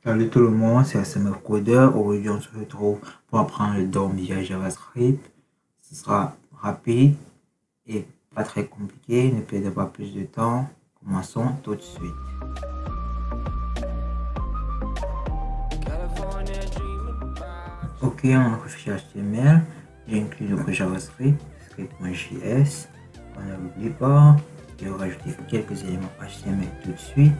Salut tout le monde, c'est SMF Codeur. Aujourd'hui, on se retrouve pour apprendre le DOM via JavaScript. Ce sera rapide et pas très compliqué. Ne perdez pas plus de temps. Commençons tout de suite. Ok, on a notre fichier HTML. J'ai inclus le JavaScript, script.js. On ne l'oublie pas. Je vais rajouter quelques éléments HTML tout de suite.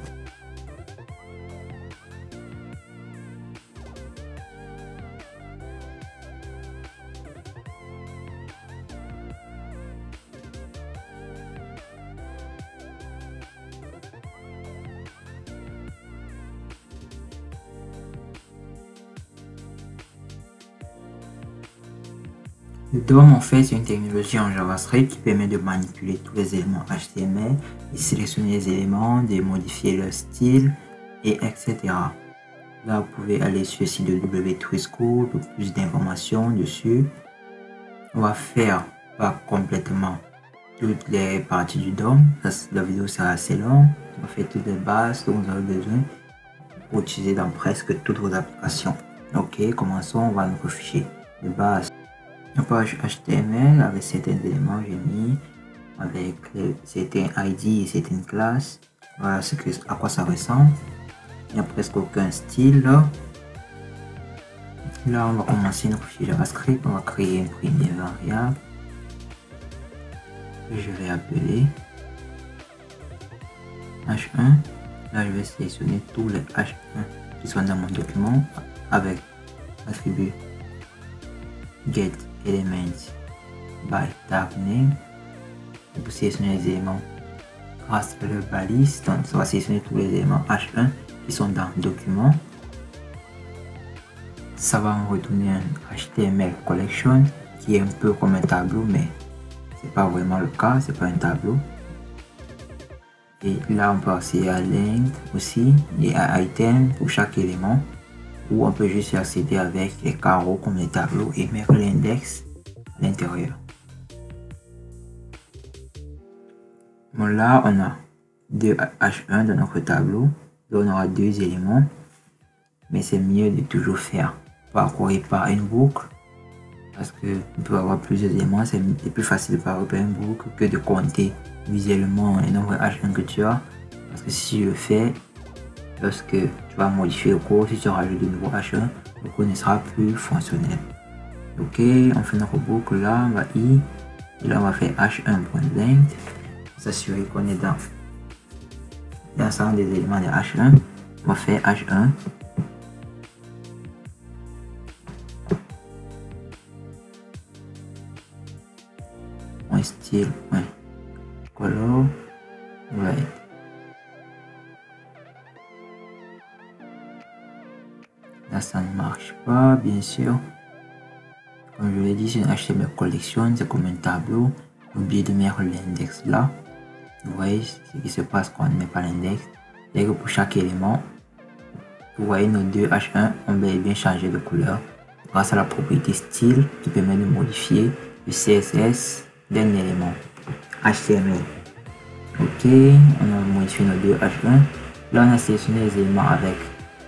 Le DOM, en fait, c'est une technologie en JavaScript qui permet de manipuler tous les éléments HTML, de sélectionner les éléments, de modifier leur style, et etc. Là, vous pouvez aller sur le site de W3School pour plus d'informations dessus. On va faire pas complètement toutes les parties du DOM. La vidéo sera assez longue. On va faire toutes les bases dont vous avez besoin pour utiliser dans presque toutes vos applications. Ok, commençons. On va notre fichier de base. Une page HTML avec certains éléments, j'ai mis avec certains ID et certaines classes. Voilà à quoi ça ressemble. Il n'y a presque aucun style là. Là, on va commencer notre fichier JavaScript. On va créer une première variable que je vais appeler H1. Là, je vais sélectionner tous les H1 qui sont dans mon document avec l'attribut get elements by tag name. Pour sélectionner les éléments grâce à leur balise, donc ça va sélectionner tous les éléments H1 qui sont dans le document. Ça va me retourner un HTML collection qui est un peu comme un tableau, mais c'est pas vraiment le cas, c'est pas un tableau. Et là, on peut accéder à length aussi et à item pour chaque élément, ou on peut juste accéder avec les carreaux comme les tableaux et mettre l'index à l'intérieur. Bon, là, on a deux H1 dans notre tableau, donc on aura deux éléments, mais c'est mieux de toujours faire parcourir par une boucle parce que on peut avoir plusieurs éléments. C'est plus facile de parcourir par une boucle que de compter visuellement les nombre H1 que tu as, parce que si je le fais, lorsque tu vas modifier le code, si tu rajoutes de nouveaux H1, le code ne sera plus fonctionnel. Ok, on fait notre boucle là, on va i, et là on va faire h1.length, s'assurer qu'on est dans l'ensemble des éléments de H1. On va faire H1. Style, color, red. Là, ça ne marche pas, bien sûr. Comme je l'ai dit, c'est une HTML collection, c'est comme un tableau. N'oubliez de mettre l'index là. Vous voyez ce qui se passe quand on ne met pas l'index. C'est que pour chaque élément, vous voyez nos deux H1 ont bien changé de couleur grâce à la propriété style qui permet de modifier le CSS d'un élément HTML. Ok, on a modifié nos deux H1. Là, on a sélectionné les éléments avec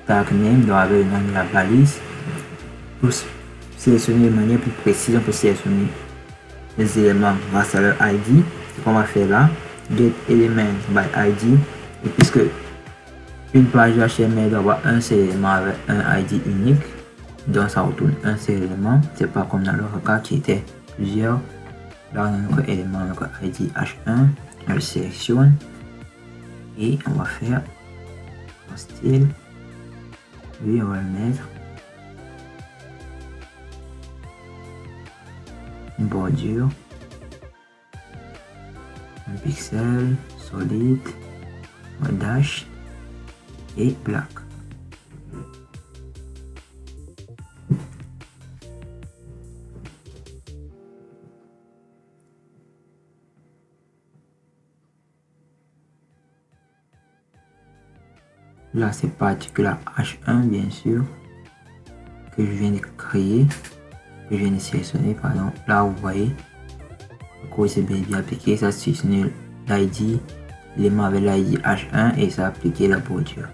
tag name, donc avec le nom de la balise. Pour sélectionner de manière plus précise, on peut sélectionner les éléments grâce à leur ID. Ce qu'on va faire là, get element by ID. Et puisque une page HTML doit avoir un seul élément avec un ID unique, donc ça retourne un seul élément. C'est pas comme dans l'autre cas qui était plusieurs. Là, on a notre élément, notre ID H1, on le sélectionne et on va faire un style. Lui, on va le mettre une bordure, un pixel, solide, un dash et black. Là, c'est particulier H1 bien sûr que je viens de créer, que je viens de sélectionner, pardon. Là, vous voyez, le code c'est bien appliqué, ça sélectionne l'ID, l'élément avec l'ID H1 et ça a appliqué la bordure.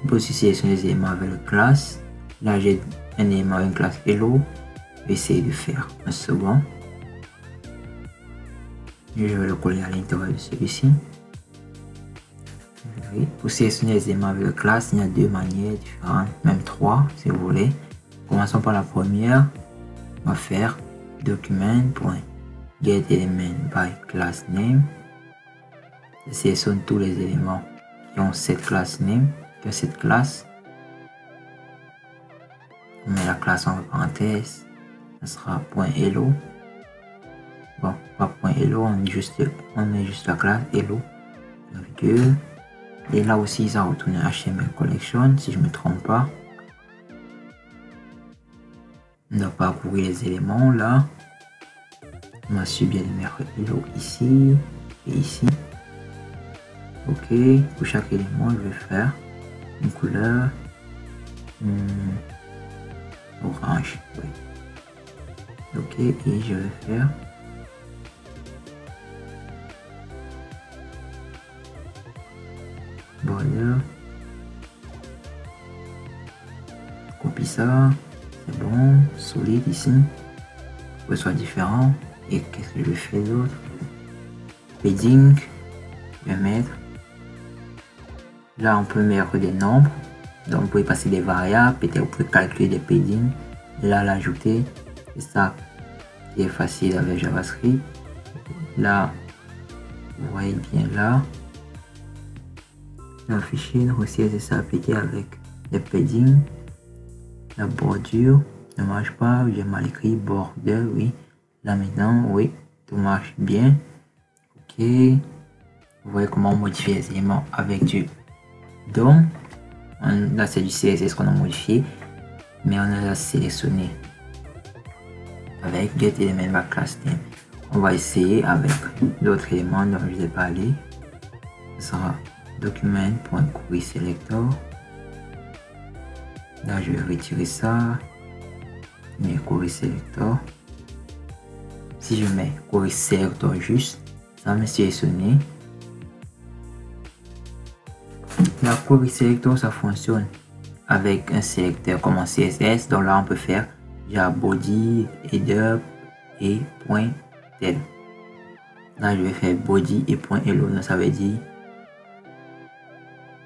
On peut aussi sélectionner les éléments avec la classe. Là, j'ai un élément avec une classe Hello. Je vais essayer de faire un second. Je vais le coller à l'intérieur de celui-ci. Pour sélectionner les éléments avec la classe, il y a deux manières différentes, même trois si vous voulez. Commençons par la première. On va faire document.getElement by class name. Je sélectionne tous les éléments qui ont cette classe name, qui ont cette classe. On met la classe en parenthèse. Ça sera .hello. Bon, pas .hello, on met juste la classe hello. Virgule. Et là aussi, ça retourne HTML collection, si je ne me trompe pas. On doit parcourir les éléments là. On va subir les mettre hello ici et ici. Ok, pour chaque élément, je vais faire une couleur orange. Oui. Ok, et je vais faire border. Copie ça. C'est bon, solide ici. Que ce soit différent. Et qu'est-ce que je fais d'autre? Padding. Je vais mettre. Là, on peut mettre des nombres. Donc, vous pouvez passer des variables. Peut-être vous pouvez calculer des paddings. Là, l'ajouter. C'est ça qui est facile avec JavaScript. Là, vous voyez bien là. Le fichier aussi, c'est ça, peut-être avec des paddings. La bordure ne marche pas. J'ai mal écrit border, oui. Là maintenant, oui, tout marche bien. Ok. Vous voyez comment modifier les éléments avec du DOM. Là, c'est du CSS qu'on a modifié, mais on a sélectionné avec getElement by class name. On va essayer avec d'autres éléments dont je vous ai parlé. Ce sera document.querySelector. Là, je vais retirer ça. Mais querySelector. Si je mets querySelector juste, ça va me sélectionner. La querySelector, ça fonctionne avec un sélecteur comme en CSS. Donc là, on peut faire body, header et .tel. Là, je vais faire body et .hello. Donc ça veut dire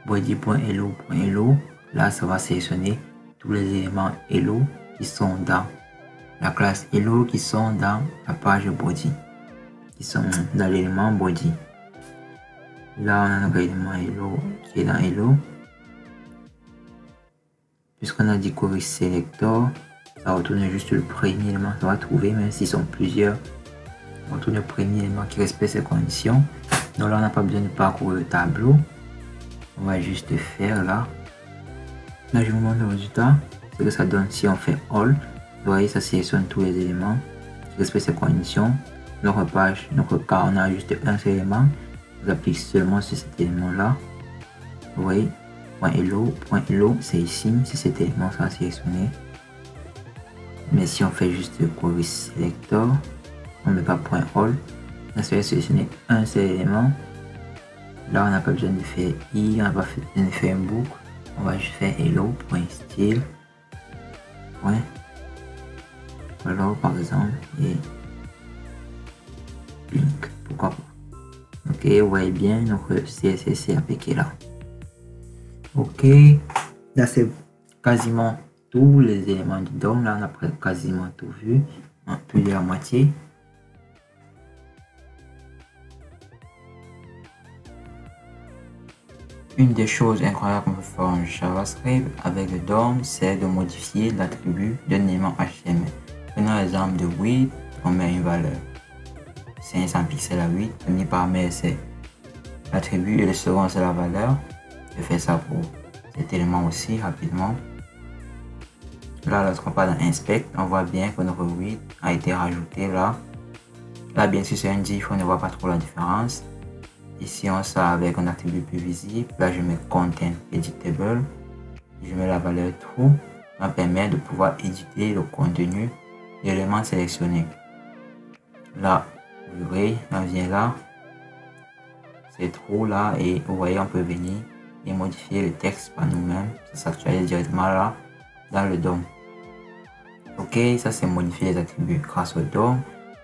body.hello.hello. Là, ça va sélectionner tous les éléments hello qui sont dans la classe hello, qui sont dans la page body, qui sont dans l'élément body. Là, on a un élément hello qui est dans hello. Puisqu'on a dit querySelector, ça retourne juste le premier élément qu'on va trouver, même s'ils sont plusieurs. On retourne le premier élément qui respecte ces conditions. Donc là, on n'a pas besoin de parcourir le tableau. On va juste faire là. Là, je vous montre le résultat. Ce que ça donne si on fait all. Vous voyez, ça sélectionne tous les éléments qui respectent ces conditions. Notre page, notre cas, on a juste un seul élément. On applique seulement sur cet élément là. Vous voyez, .hello, c'est ici, c'est cet élément, ça va sélectionner. Mais si on fait juste le querySelector, on ne met pas .all, là ça va sélectionner un seul élément. Là on n'a pas besoin de faire i, on n'a pas besoin de faire un boucle, on va juste faire hello.style. Hello par exemple, et link, pourquoi pas. Ok, vous voyez bien, notre CSS est appliqué là. Ok, là c'est quasiment tous les éléments du DOM. Là on a quasiment tout vu, plus de la moitié. Une des choses incroyables qu'on peut faire en JavaScript avec le DOM, c'est de modifier l'attribut d'un élément HTML. Prenons l'exemple de width, on met une valeur 500 pixels à 8. Le premier paramètre c'est l'attribut et le second c'est la valeur. Je fais ça pour cet élément aussi rapidement. Là, lorsqu'on part dans Inspect, on voit bien que notre width a été rajouté là. Là, bien sûr, c'est un diff, on ne voit pas trop la différence. Ici, on sort avec un attribut plus visible. Là, je mets Content Editable. Je mets la valeur True. Ça permet de pouvoir éditer le contenu de l'élément sélectionné. Là, vous voyez, on vient là. C'est True là et vous voyez, on peut venir et modifier le texte par nous-mêmes. Ça s'actualise directement là dans le DOM. Ok, ça c'est modifier les attributs grâce au DOM.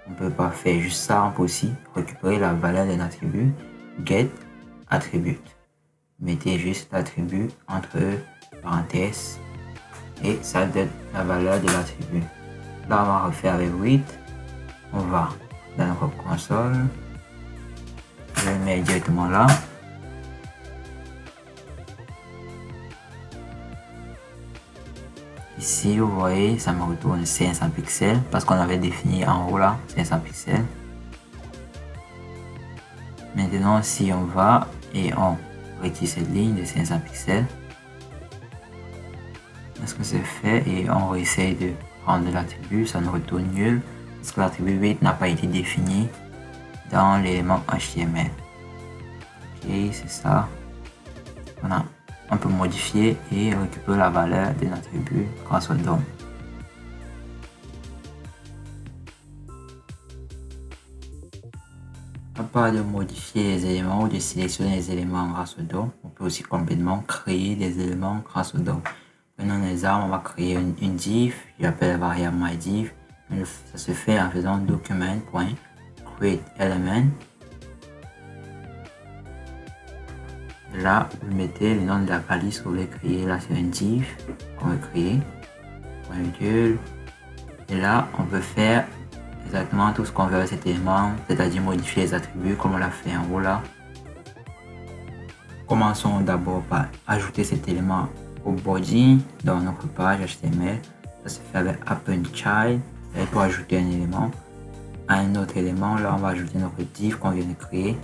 On peut pas faire juste ça, on peut aussi récupérer la valeur d'un attribut. Get attribute. Mettez juste l'attribut entre parenthèses et ça donne la valeur de l'attribut. Là, on va refaire avec read. On va dans notre console. Je le mets directement là. Ici, vous voyez, ça me retourne 500 pixels parce qu'on avait défini en haut là 500 pixels. Maintenant, si on va et on retire cette ligne de 500 pixels, est-ce que c'est fait et on essaye de prendre l'attribut, ça nous retourne nul parce que l'attribut 8 n'a pas été défini dans l'élément HTML. Ok, c'est ça. Voilà. On peut modifier et récupérer la valeur d'un attribut grâce au DOM. À part de modifier les éléments ou de sélectionner les éléments grâce au DOM, on peut aussi complètement créer des éléments grâce au DOM. Prenons un exemple, on va créer une div, j'appelle la variable myDiv. Ça se fait en faisant document.createElement. Là, vous mettez le nom de la valise que vous voulez créer. Là, c'est un div qu'on veut créer. .virgule. Et là, on peut faire exactement tout ce qu'on veut avec cet élément, c'est-à-dire modifier les attributs comme on l'a fait en haut là. Commençons d'abord par ajouter cet élément au body dans notre page HTML. Ça se fait avec append_child. Et pour ajouter un élément à un autre élément, là, on va ajouter notre div qu'on vient de créer.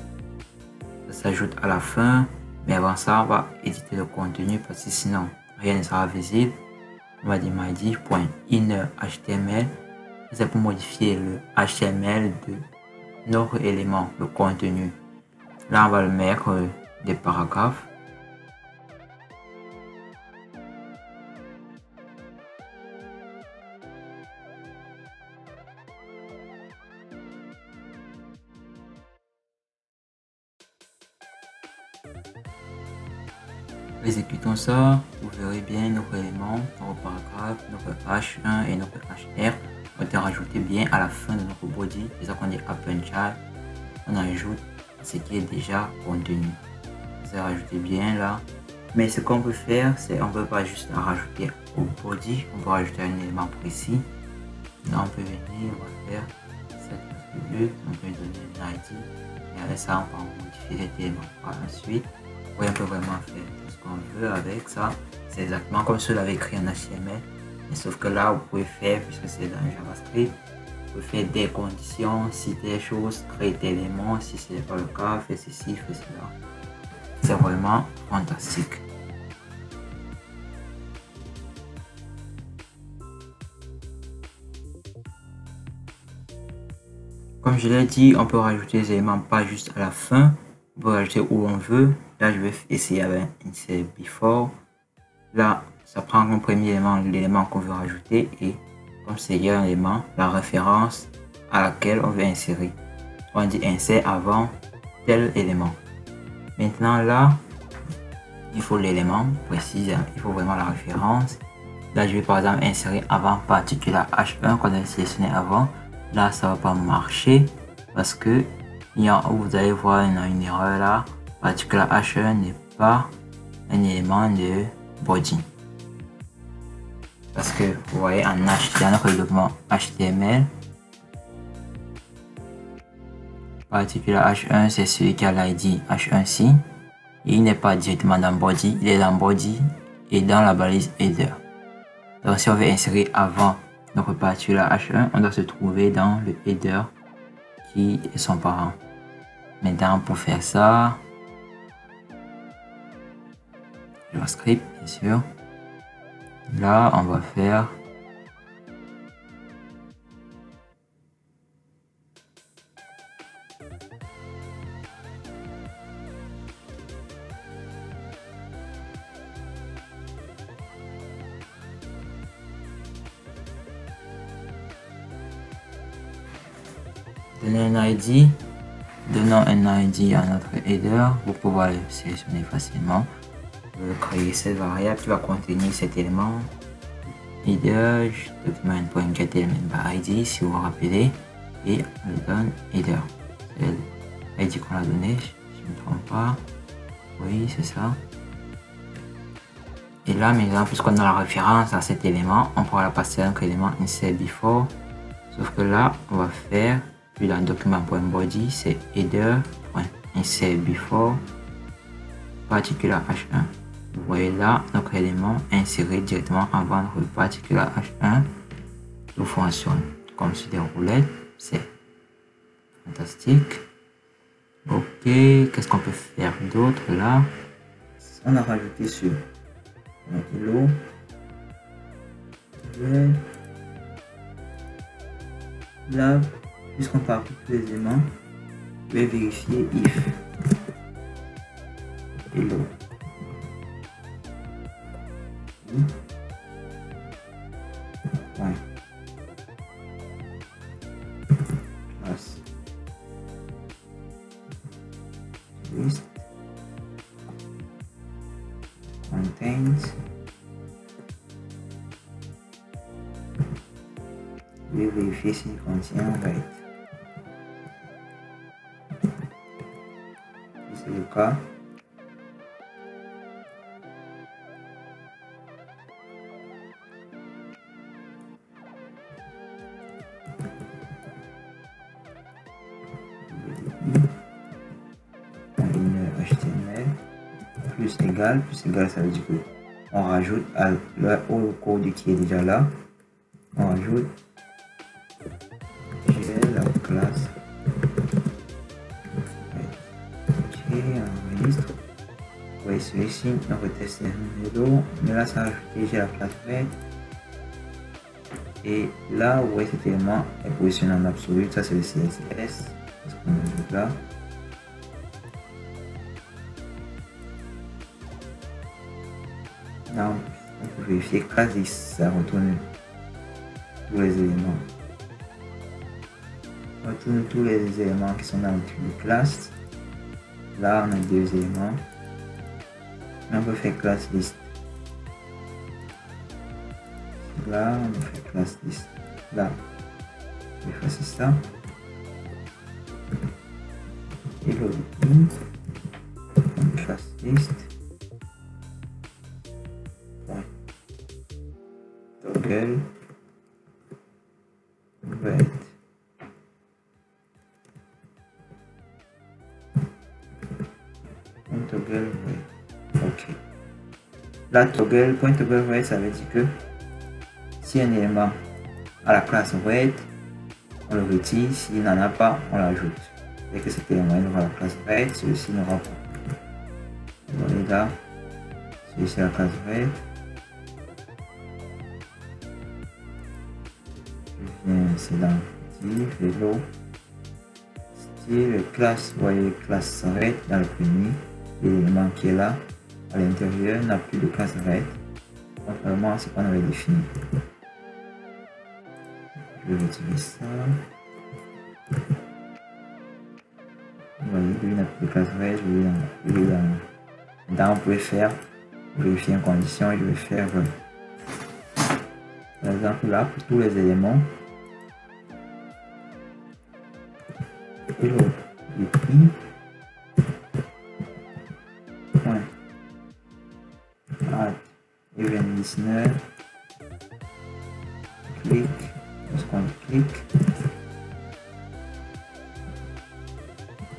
Ça s'ajoute à la fin. Mais avant ça, on va éditer le contenu parce que sinon, rien ne sera visible. On va dire myDiv.innerHTML. C'est pour modifier le HTML de notre élément, le contenu. Là, on va le mettre des paragraphes. Exécutons ça, vous verrez bien nos éléments, nos paragraphes, notre H1 et notre HR ont été rajoutés bien à la fin de notre body. C'est ça qu'on dit append_child. On ajoute ce qui est déjà contenu. C'est rajouté bien là. Mais ce qu'on peut faire, c'est on ne peut pas juste rajouter au body, on peut rajouter un élément précis. Là on peut venir, on va faire cet attribut, on peut donner un ID et avec ça on peut modifier cet élément par la suite. Oui, on peut vraiment faire tout ce qu'on veut avec ça. C'est exactement comme ceux l'avaient écrit en HTML. Mais sauf que là, vous pouvez faire, puisque c'est dans JavaScript, vous pouvez faire des conditions, citer des choses, créer des éléments. Si ce n'est pas le cas, faites ceci, faites cela. C'est vraiment fantastique. Comme je l'ai dit, on peut rajouter des éléments pas juste à la fin. On peut rajouter où on veut. Là, je vais essayer avec insert before. Là, ça prend comme premier élément l'élément qu'on veut rajouter et comme c'est un élément, la référence à laquelle on veut insérer. On dit insert avant tel élément. Maintenant là, il faut l'élément précis, il faut vraiment la référence. Là, je vais par exemple insérer avant particular H1 qu'on a sélectionné avant. Là, ça va pas marcher parce que vous allez voir une erreur là. Particular H1 n'est pas un élément de body. Parce que vous voyez dans notre document HTML, particular H1 c'est celui qui a l'ID H1C. Il n'est pas directement dans body, il est dans body et dans la balise header. Donc si on veut insérer avant notre particular H1, on doit se trouver dans le header qui est son parent. Maintenant pour faire ça, JavaScript bien sûr. Là on va faire donner un ID. Donnons un ID à notre header pour pouvoir le sélectionner facilement. créer cette variable qui va contenir cet élément. Header, document.getElementById si vous vous rappelez, et on lui donne header. C'est l'ID qu'on a donné, si je ne me trompe pas. Oui, c'est ça. Et là, maintenant, puisqu'on a la référence à cet élément, on pourra la passer à un élément insert before. Sauf que là, on va faire, puis dans document.body, c'est header.insert before particular h1. Vous voyez là, notre élément inséré directement avant le particular h1. Tout fonctionne comme sur des roulettes. C'est fantastique. Ok, qu'est-ce qu'on peut faire d'autre là? On a rajouté sur hello. Là, puisqu'on part tous les éléments, je vais vérifier if hello. Ouais. Classe. List. Contains. Je vais vérifier s'il contient right. Si c'est le cas, HTML plus égal ça veut dire que on rajoute au code qui est déjà là, on rajoute la classe. Ok, on enregistre. Oui, celui-ci on va tester un hello, mais là ça a ajouté j'ai la classe red. Et là où cet élément est positionné en absolu, ça c'est le CSS. Ce qu'on ajoute là. Là, on peut vérifier quasi ça retourne tous les éléments. On retourne tous les éléments qui sont dans le type de classe. Là, on a deux éléments. On peut faire class list. Là, on fait class list. Là, je vais faire ça. Et login. Class list. Toggle. Red. Toggle red. Ok. Là, toggle red, ça veut dire que si un élément a la classe red, on le retire. S'il n'en a pas, on l'ajoute. Et que cet élément aura la classe red, celui-ci n'aura pas. Vous voyez là, celui-ci a la classe red. Je viens ici dans div, hello, style, classe, vous voyez classe red dans le premier. L'élément qui est là, à l'intérieur, n'a plus de classe red. Contrairement à ce qu'on avait défini. Je vais retirer ça. Vous voyez, lui n'a plus de classe red. Dans on peut faire vérifier une condition et je vais faire par exemple là pour tous les éléments. Hello, depuis point add event listener, clic, lorsqu'on clique,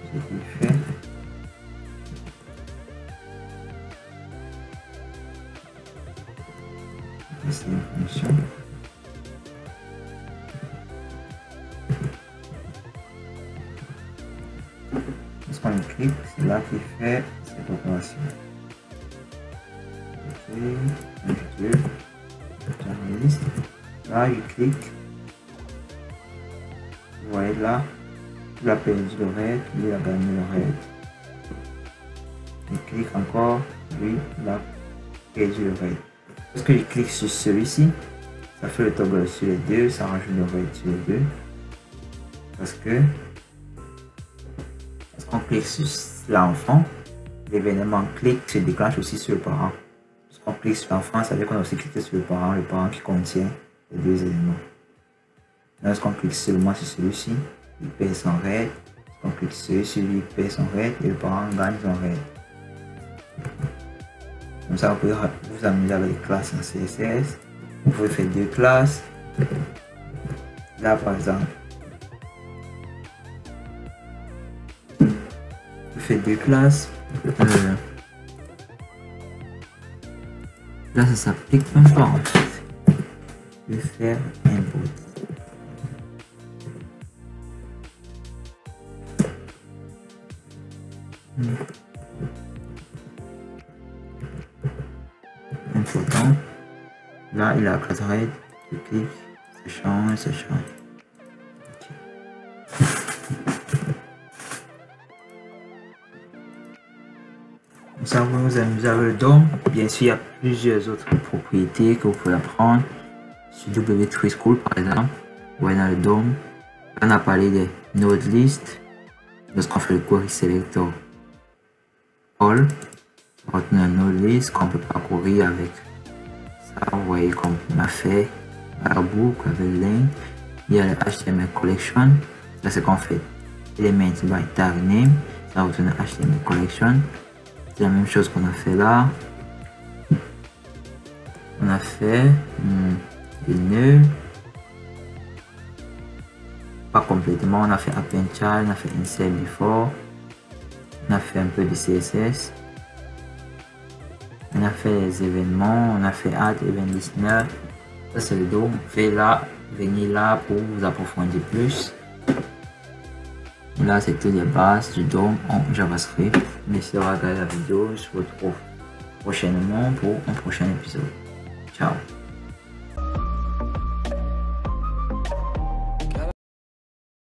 ce qu'il fait. C'est une fonction. Lorsqu'on clique, c'est là qu'il fait cette opération. Ok, j'enregistre. Là, je clique. Vous voyez là, il a perdu le red, lui a gagné le red. Je clique encore, lui, il a perdu le red. Lorsque je clique sur celui-ci, ça fait le toggle sur les deux, ça rajoute le red sur les deux. Parce qu'on clique sur l'enfant, l'événement clic se déclenche aussi sur le parent. Lorsqu'on clique sur l'enfant, ça veut dire qu'on a aussi cliqué sur le parent qui contient les deux éléments. Lorsqu'on clique seulement sur celui-ci, il perd son RAID. Lorsqu'on clique sur celui-ci, il perd son RAID et le parent gagne son RAID. Comme ça, vous pouvez vous amuser avec les classes en CSS. Vous pouvez faire deux classes. Là, par exemple, vous faites deux classes. Là, ça s'applique même pas en fait. Je vais faire import. Important. Là, il a la classe RAID. Je clique, ça change, ça change. Comme ça, vous vous amusez avec le DOM. Bien sûr, il y a plusieurs autres propriétés que vous pouvez apprendre. Sur W3 School, par exemple, vous voyez dans le DOM, on a parlé des node list. Lorsqu'on fait le query selector all, on a un node list qu'on peut parcourir avec ça. Vous voyez comme on a fait à la boucle avec le link. Il y a le HTML collection. Ça, c'est qu'on fait element by tag name. Ça retourne HTML collection. C'est la même chose qu'on a fait là. On a fait des nœuds. Pas complètement. On a fait append child, on a fait insert before. On a fait un peu de CSS. On a fait les événements. On a fait add event listener. Ça c'est le DOM. Fait là, venez là pour vous approfondir plus. Là, c'était les bases du DOM en JavaScript. Merci de regarder la vidéo. Je vous retrouve prochainement pour un prochain épisode. Ciao.